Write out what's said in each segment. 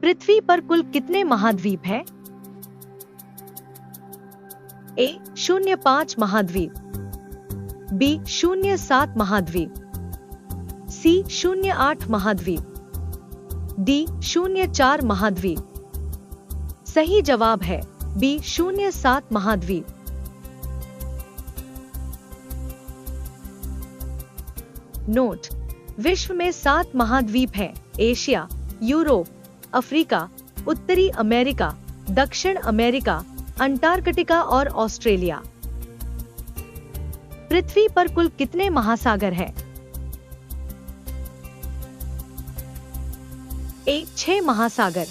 पृथ्वी पर कुल कितने महाद्वीप हैं? ए 0.5 महाद्वीप, बी 0.7 महाद्वीप, सी 0.8 महाद्वीप, डी 0.4 महाद्वीप। सही जवाब है बी 0.7 महाद्वीप। नोट: विश्व में 7 महाद्वीप हैं: एशिया, यूरोप, अफ्रीका, उत्तरी अमेरिका, दक्षिण अमेरिका, अंटार्कटिका और ऑस्ट्रेलिया। पृथ्वी पर कुल कितने महासागर हैं? ए 6 महासागर,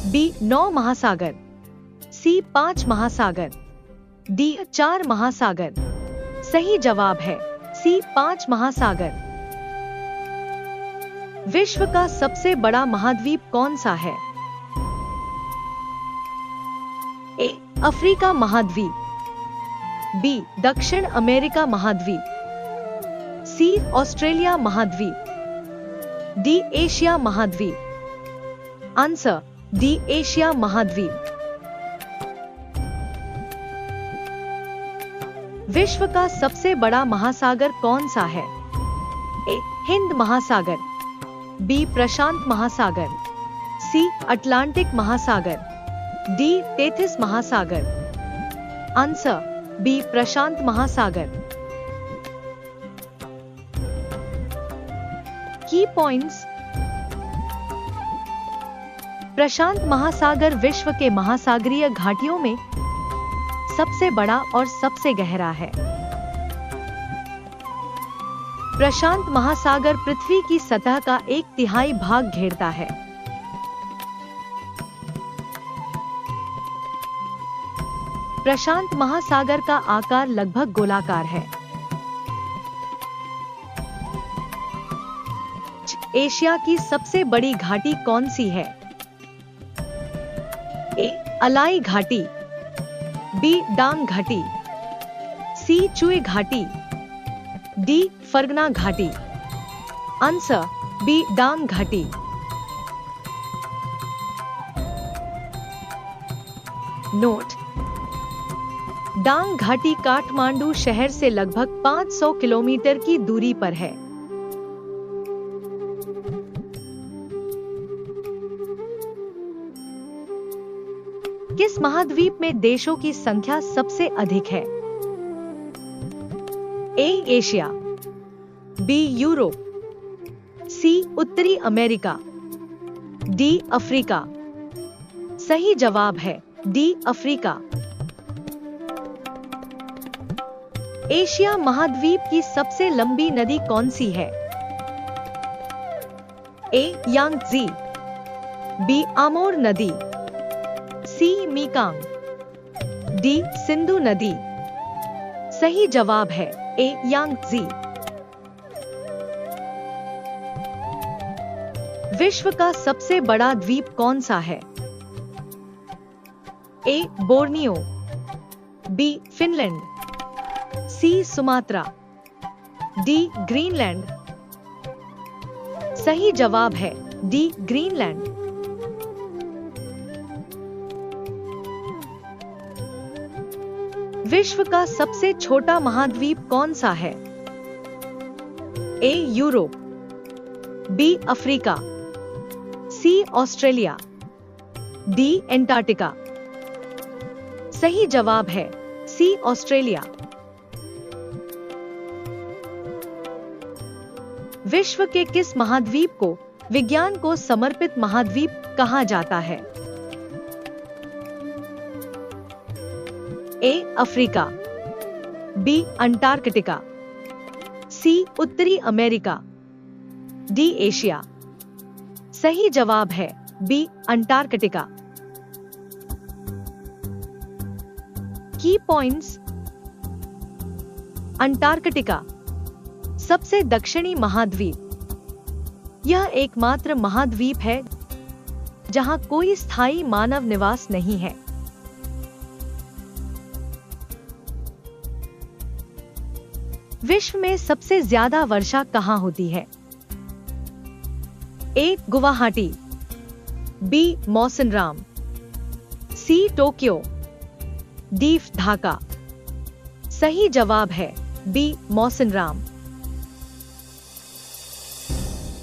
बी 9 महासागर, सी 5 महासागर, डी 4 महासागर। सही जवाब है सी 5 महासागर। विश्व का सबसे बड़ा महाद्वीप कौन सा है? ए अफ्रीका महाद्वीप, बी दक्षिण अमेरिका महाद्वीप, सी ऑस्ट्रेलिया महाद्वीप, डी एशिया महाद्वीप। आंसर डी एशिया महाद्वीप। विश्व का सबसे बड़ा महासागर कौन सा है? ए हिंद महासागर, बी प्रशांत महासागर, सी अटलांटिक महासागर, डी टेथिस महासागर। आंसर बी प्रशांत महासागर। की पॉइंट्स: प्रशांत महासागर विश्व के महासागरीय घाटियों में सबसे बड़ा और सबसे गहरा है। प्रशांत महासागर पृथ्वी की सतह का 1/3 भाग घेरता है। प्रशांत महासागर का आकार लगभग गोलाकार है। एशिया की सबसे बड़ी घाटी कौन सी है? ए अलाई घाटी, बी डांग घाटी, सी चुए घाटी, डी फरगना घाटी। आंसर बी डांग घाटी। नोट: डांग घाटी काठमांडू शहर से लगभग 500 किलोमीटर की दूरी पर है। किस महाद्वीप में देशों की संख्या सबसे अधिक है? ए एशिया, बी यूरोप, सी उत्तरी अमेरिका, डी अफ्रीका। सही जवाब है डी अफ्रीका। एशिया महाद्वीप की सबसे लंबी नदी कौन सी है? ए यांगत्जी, बी आमोर नदी, सी मीकांग, डी सिंधु नदी। सही जवाब है ए यांगत्जी। विश्व का सबसे बड़ा द्वीप कौन सा है? ए बोर्नियो, बी फिनलैंड, सी सुमात्रा, डी ग्रीनलैंड। सही जवाब है डी ग्रीनलैंड। विश्व का सबसे छोटा महाद्वीप कौन सा है? ए यूरोप, बी अफ्रीका, सी ऑस्ट्रेलिया, डी एंटार्क्टिका। सही जवाब है सी ऑस्ट्रेलिया। विश्व के किस महाद्वीप को विज्ञान को समर्पित महाद्वीप कहा जाता है? ए अफ्रीका, बी अंटार्कटिका, सी उत्तरी अमेरिका, डी एशिया। सही जवाब है बी अंटार्कटिका। की पॉइंट्स: अंटार्कटिका सबसे दक्षिणी महाद्वीप। यह एकमात्र महाद्वीप है जहां कोई स्थायी मानव निवास नहीं है। विश्व में सबसे ज्यादा वर्षा कहां होती है? A Guwahati, B Mawsynram, C Tokyo, D Dhaka. सही जवाब है बी मौसिनराम।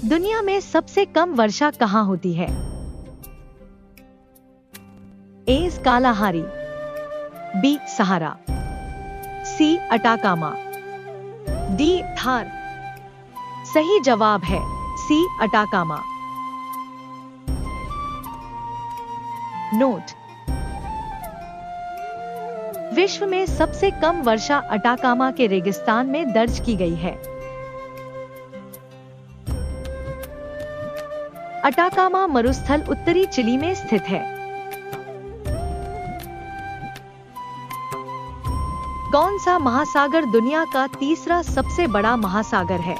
दुनिया में सबसे कम वर्षा कहां होती है? ए कालाहारी, बी सहारा, सी अटाकामा, डी थार। सही जवाब है सी अटाकामा। नोट: विश्व में सबसे कम वर्षा अटाकामा के रेगिस्तान में दर्ज की गई है। अटाकामा मरुस्थल उत्तरी चिली में स्थित है। कौन सा महासागर दुनिया का तीसरा सबसे बड़ा महासागर है?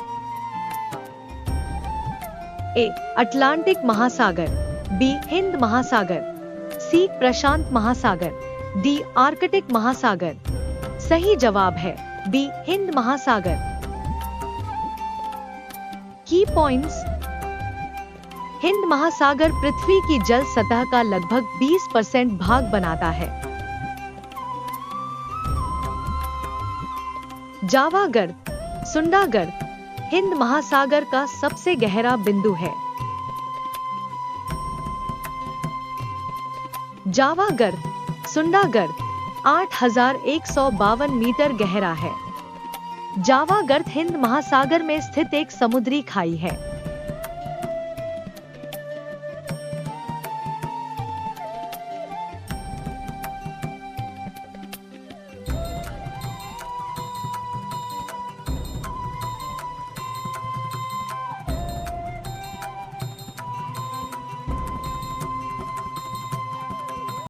ए अटलांटिक महासागर, बी हिंद महासागर, सी प्रशांत महासागर, डी आर्कटिक महासागर। सही जवाब है बी हिंद महासागर। की पॉइंट्स: हिंद महासागर पृथ्वी की जल सतह का लगभग 20% भाग बनाता है। जावा गर्त, सुंडा गर्त हिंद महासागर का सबसे गहरा बिंदु है। जावा गर्त, सुंडा गर्त 8152 मीटर गहरा है। जावा गर्त हिंद महासागर में स्थित एक समुद्री खाई है।